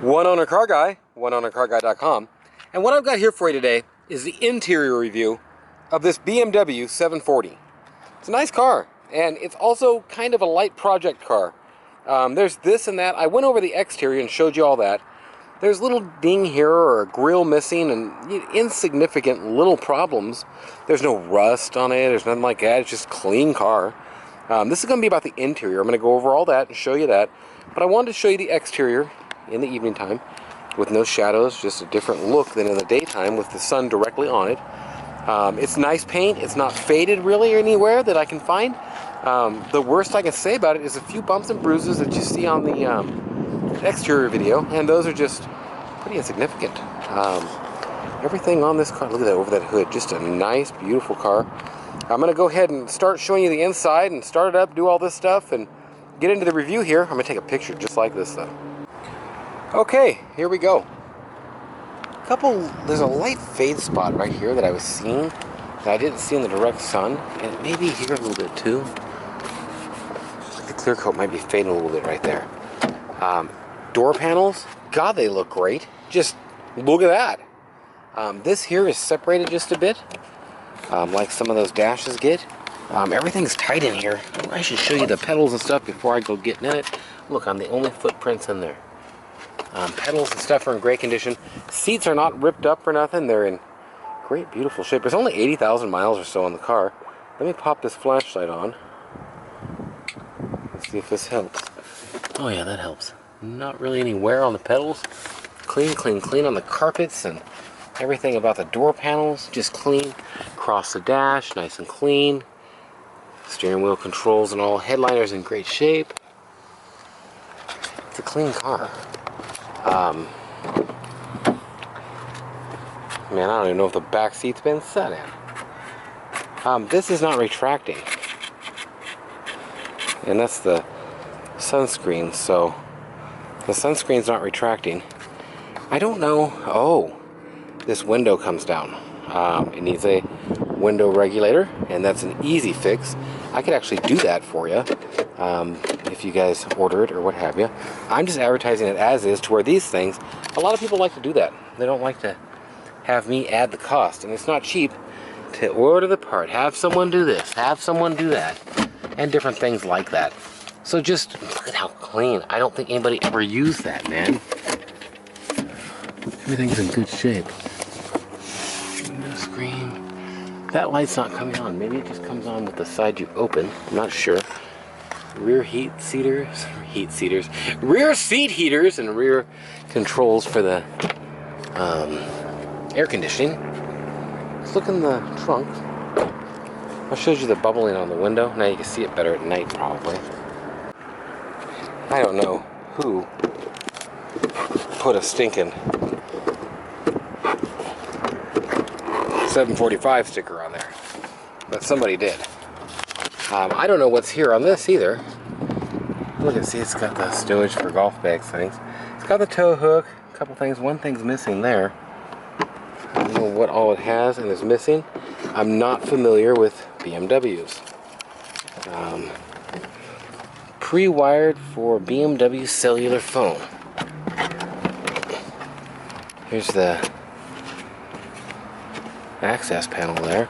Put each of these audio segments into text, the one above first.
One owner car guy, oneownercarguy.com, and what I've got here for you today is the interior review of this BMW 740. It's a nice car, and it's also kind of a light project car. There's this and that. I went over the exterior and showed you all that. There's a little ding here or a grill missing and insignificant little problems. There's no rust on it, there's nothing like that. It's just a clean car. This is going to be about the interior. I'm going to go over all that and show you that. But I wanted to show you the exterior in the evening time with no shadows, just a different look than in the daytime with the sun directly on it. It's nice paint. It's not faded really anywhere that I can find. The worst I can say about it is a few bumps and bruises that you see on the exterior video, and those are just pretty insignificant. Everything on this car, look at that over that hood, just a nice, beautiful car. I'm going to go ahead and start showing you the inside and start it up, do all this stuff, and get into the review here. I'm going to take a picture just like this though. Okay, here we go. There's a light fade spot right here that I was seeing that I didn't see in the direct sun, and maybe here a little bit too. Like the clear coat might be fading a little bit right there. Door panels, God, they look great. Just look at that. This here is separated just a bit, like some of those dashes get. Everything's tight in here. I should show you the pedals and stuff before I go getting in it. Look, I'm the only footprints in there. Pedals and stuff are in great condition. Seats are not ripped up or nothing. They're in great, beautiful shape. There's only 80,000 miles or so on the car. Let me pop this flashlight on. Let's see if this helps. Oh yeah, that helps. Not really any wear on the pedals. Clean, clean, clean on the carpets and everything about the door panels. Just clean. Across the dash, nice and clean. Steering wheel controls and all. Headliner's in great shape. It's a clean car. Man, I don't even know if the back seat's been set in. This is not retracting. And that's the sunscreen, so the sunscreen's not retracting. I don't know. Oh, this window comes down. It needs a window regulator, and that's an easy fix. I could actually do that for you if you guys order it or what have you. I'm just advertising it as is, to where these things, a lot of people like to do that. They don't like to have me add the cost, and it's not cheap to order the part, have someone do this, have someone do that, and different things like that. So just look at how clean. I don't think anybody ever used that, man. Everything's in good shape. Window screen. That light's not coming on. Maybe it just comes on with the side you open. I'm not sure. Rear rear seat heaters and rear controls for the air conditioning. Let's look in the trunk. I showed you the bubbling on the window. Now you can see it better at night, probably. I don't know who put a stinking 745 sticker on there, but somebody did. I don't know what's here on this either. Look and see, it's got the stowage for golf bags things. It's got the tow hook, a couple things. One thing's missing there. I don't know what all it has and is missing. I'm not familiar with BMWs. Pre-wired for BMW cellular phone. Here's the access panel there,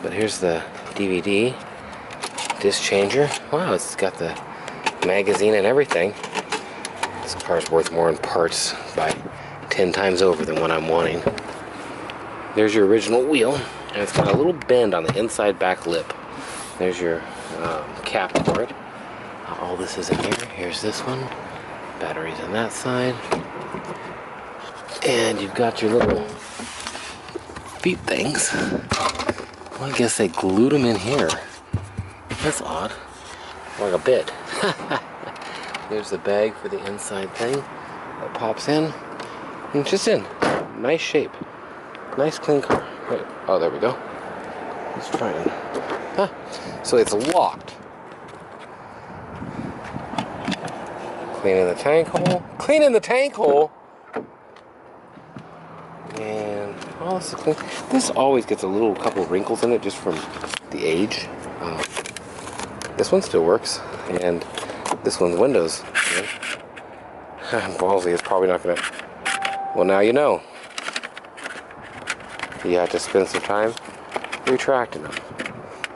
but here's the DVD disc changer. Wow, it's got the magazine and everything. This car's worth more in parts by 10 times over than what I'm wanting. There's your original wheel, and it's got a little bend on the inside back lip. There's your cap for it. All this is in here. Here's this one. Batteries on that side. And you've got your little feet things. Well, I guess they glued them in here. That's odd. Like a bit. There's the bag for the inside thing that pops in. And it's just in nice shape. Nice clean car. Wait. Oh, there we go. Let's try it. So it's locked. Cleaning the tank hole. Cleaning the tank hole! And, oh, this is clean. This always gets a little couple wrinkles in it just from the age. This one still works. And this one's windows. Ballsy is probably not gonna. Well, now you know. You have to spend some time retracting them.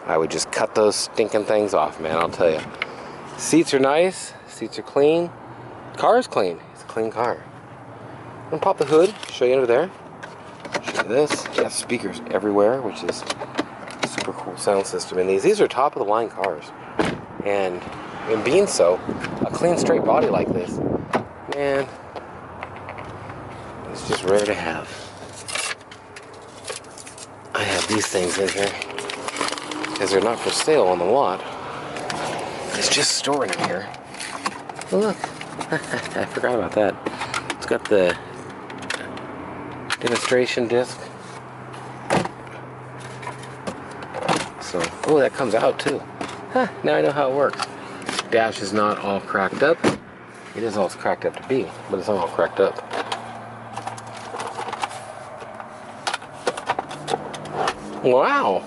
I would just cut those stinking things off, man, I'll tell you. Seats are nice, seats are clean. Car's clean, it's a clean car. I'm gonna pop the hood, show you under there. Show you this, you have speakers everywhere, which is a super cool sound system in these. These are top of the line cars. And in being so, a clean straight body like this, man, it's just rare to have. I have these things in here because they're not for sale on the lot. It's just stored in here. Oh, look, I forgot about that. It's got the demonstration disc. So, oh, that comes out too. Huh, now I know how it works. Dash is not all cracked up. It is all it's cracked up to be, but it's not all cracked up. Wow!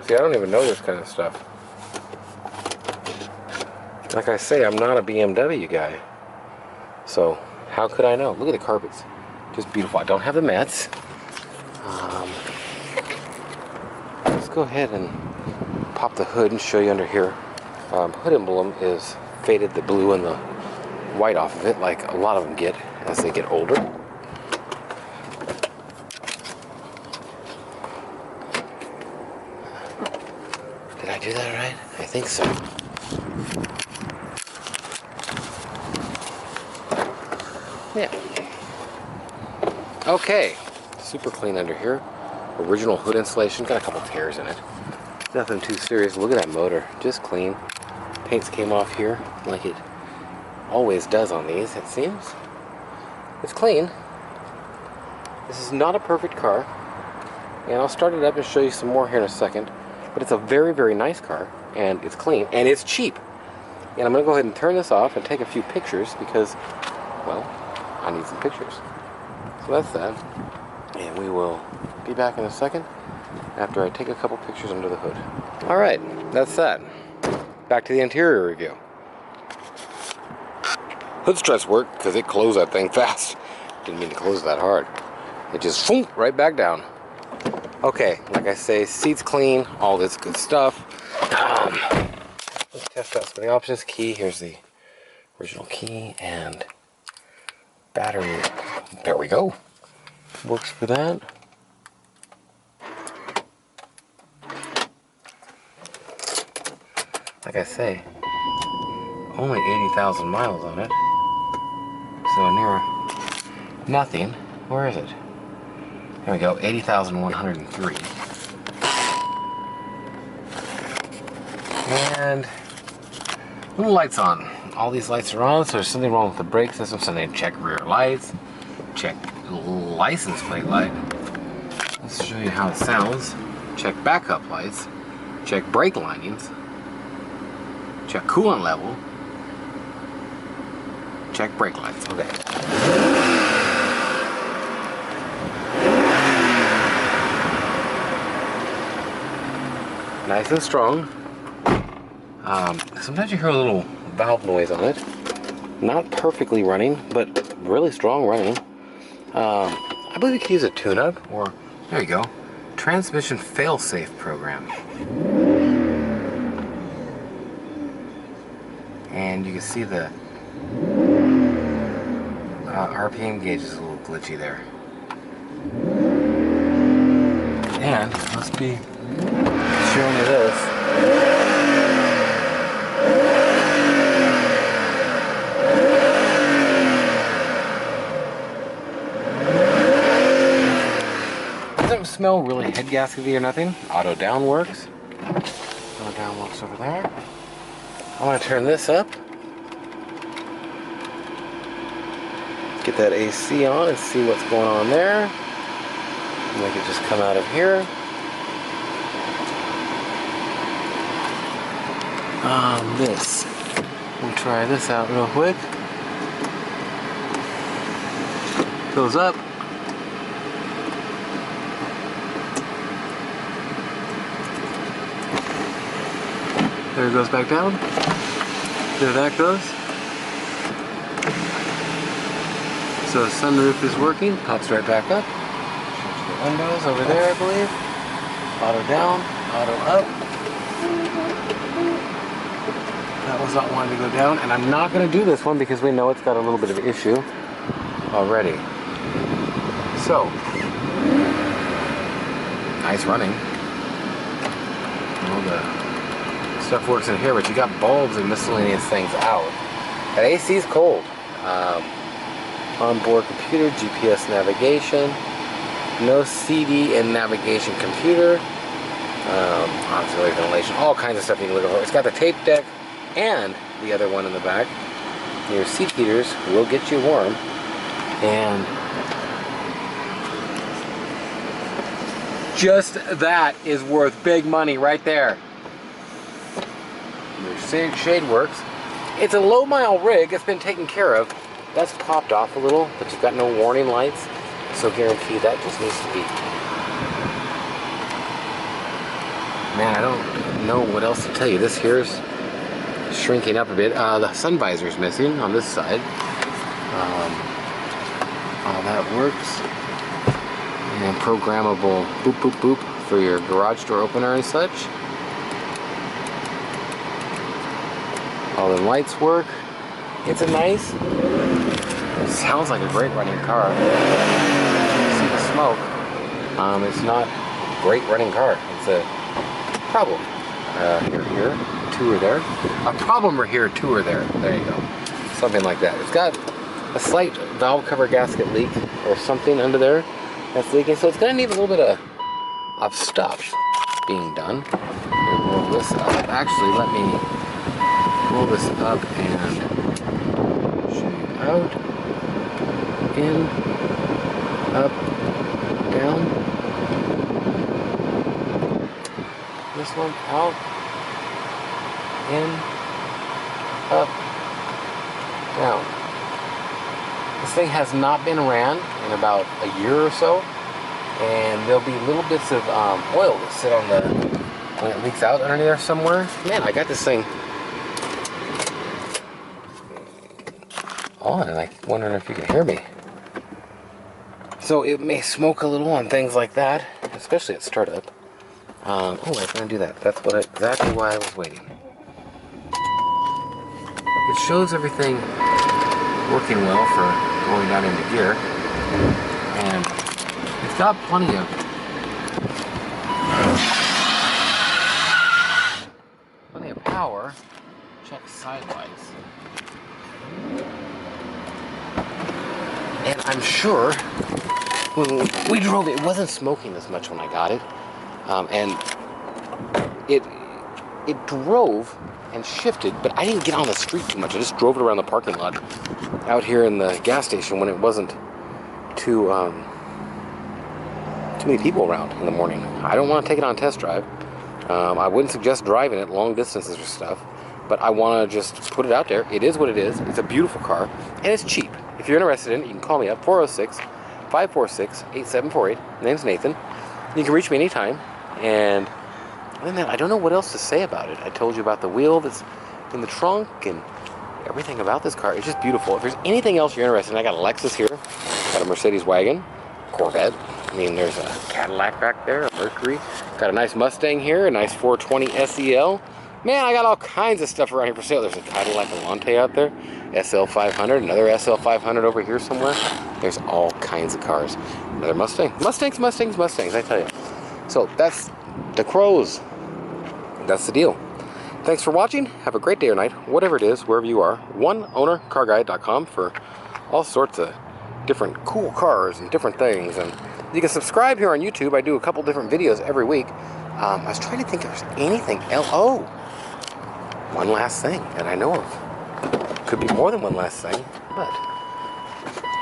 See, I don't even know this kind of stuff. Like I say, I'm not a BMW guy. So, how could I know? Look at the carpets. Just beautiful. I don't have the mats. Let's go ahead and pop the hood and show you under here. Hood emblem is faded the blue and the white off of it, like a lot of them get as they get older. Did I do that right? I think so. Yeah. Okay. Super clean under here. Original hood insulation. Got a couple tears in it. Nothing too serious. Look at that motor. Just clean. Paints came off here like it always does on these, it seems. It's clean. This is not a perfect car. And I'll start it up and show you some more here in a second. But it's a very, very nice car. And it's clean. And it's cheap. And I'm going to go ahead and turn this off and take a few pictures because, well, I need some pictures. So that's that. And we will be back in a second after I take a couple pictures under the hood. Alright, that's that. Back to the interior review. Hood struts work because it closed that thing fast. Didn't mean to close that hard. It just boom, right back down. Okay, like I say, seats clean, all this good stuff. Let's test out some of the options. Key, here's the original key, and battery. There we go. Works for that. Like I say, only 80,000 miles on it. So near nothing. Where is it? There we go, 80,103. And little lights on. All these lights are on, so there's something wrong with the brake system, so they check rear lights, check license plate light. Let's show you how it sounds. Check backup lights, check brake linings, check coolant level, check brake lights. Okay. Nice and strong. Sometimes you hear a little valve noise on it. Not perfectly running, but really strong running. I believe you could use a tune-up, or there you go, transmission fail-safe program. And you can see the RPM gauge is a little glitchy there. And let's be showing you this. Doesn't smell really head gaskety or nothing. Auto down works. Auto down works over there. I want to turn this up. Get that AC on and see what's going on there. Make it just come out of here. This. We'll try this out real quick. Goes up. There it goes back down. There that goes. So the sunroof is working, pops right back up. Change the windows over there, I believe. Auto down, auto up. That was not wanting to go down, and I'm not going to do this one because we know it's got a little bit of an issue already. So, nice running. All the stuff works in here, but you got bulbs and miscellaneous things out. That AC is cold. Onboard computer, GPS navigation, no CD and navigation computer, auxiliary ventilation, all kinds of stuff you can look for. It's got the tape deck and the other one in the back. Your seat heaters will get you warm, and just that is worth big money right there. Your shade works. It's a low mile rig. It's been taken care of. That's popped off a little, but you've got no warning lights, so guarantee that just needs to be. Man, I don't know what else to tell you. This here's shrinking up a bit. The sun visor's missing on this side. All that works. And programmable boop boop boop for your garage door opener and such. All the lights work. It's a nice, sounds like a great running car. You see the smoke. It's not a great running car. It's a problem. Here, two are there. A problem here, two are there. There you go. Something like that. It's got a slight valve cover gasket leak or something under there that's leaking, so it's going to need a little bit of stuff being done. Roll this up. Actually, let me roll this up and out, in, up, down. This one out, in, up, down. This thing has not been ran in about a year or so, and there'll be little bits of oil that sit on the, when it leaks out under there somewhere. Man, I got this thing on, and I'm wondering if you can hear me. So it may smoke a little on things like that, especially at startup. Oh, I was going to do that. That's exactly why I was waiting. It shows everything working well for going down into gear, and it's got plenty of power. Check side lights. And I'm sure when we drove it wasn't smoking as much when I got it. And it drove and shifted, but I didn't get on the street too much. I just drove it around the parking lot out here in the gas station when it wasn't too many people around in the morning. I don't want to take it on a test drive. I wouldn't suggest driving it long distances or stuff, but I want to just put it out there. It is what it is. It's a beautiful car, and it's cheap. If you're interested in it, you can call me up, 406-546-8748. My name's Nathan. You can reach me anytime. And other than that, I don't know what else to say about it. I told you about the wheel that's in the trunk and everything about this car. It's just beautiful. If there's anything else you're interested in, I got a Lexus here, got a Mercedes wagon, Corvette. I mean, there's a Cadillac back there, a Mercury. Got a nice Mustang here, a nice 420 SEL. Man, I got all kinds of stuff around here for sale. There's a Cadillac Volante out there, SL500, another SL500 over here somewhere. There's all kinds of cars. Another Mustang. Mustangs, I tell you. So that's the Crows. That's the deal. Thanks for watching. Have a great day or night, whatever it is, wherever you are. OneOwnerCarGuide.com for all sorts of different cool cars and different things. And you can subscribe here on YouTube. I do a couple different videos every week. I was trying to think if there's anything else. Oh, one last thing that I know of. Could be more than one last thing, but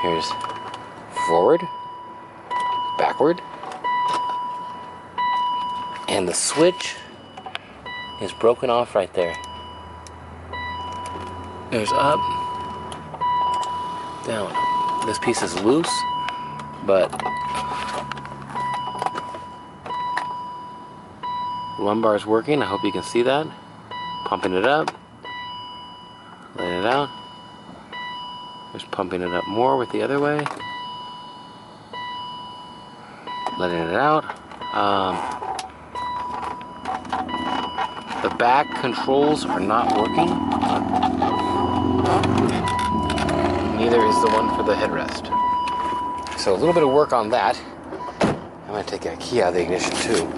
here's forward, backward, and the switch is broken off right there. There's up, down. This piece is loose, but lumbar is working. I hope you can see that. Pumping it up, letting it out. Just pumping it up more with the other way. Letting it out. The back controls are not working. Neither is the one for the headrest. So a little bit of work on that. I'm going to take a key out of the ignition too.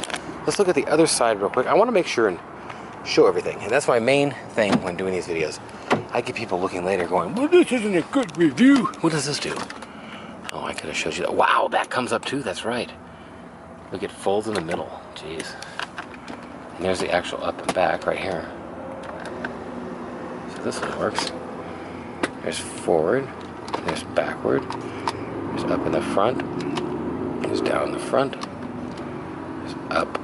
Let's look at the other side real quick. I want to make sure and show everything. And that's my main thing when doing these videos. I get people looking later going, well, this isn't a good review. What does this do? Oh, I could have showed you that. Wow, that comes up too. That's right. Look, it folds in the middle. Jeez. And there's the actual up and back right here. So this one works. There's forward. There's backward. There's up in the front. There's down in the front. There's up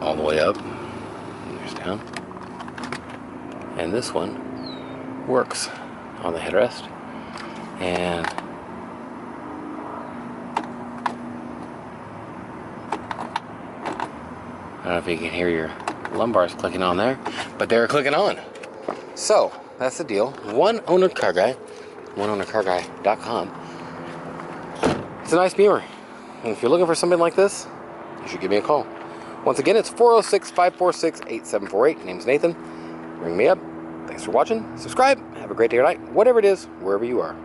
all the way up. And there's down. And this one works on the headrest. And I don't know if you can hear your lumbars clicking on there, but they're clicking on. So that's the deal. One owner car guy, oneownercarguy.com. It's a nice Beamer. And if you're looking for something like this, you should give me a call. Once again, it's 406-546-8748. Name's Nathan. Ring me up. Thanks for watching. Subscribe. Have a great day or night, whatever it is, wherever you are.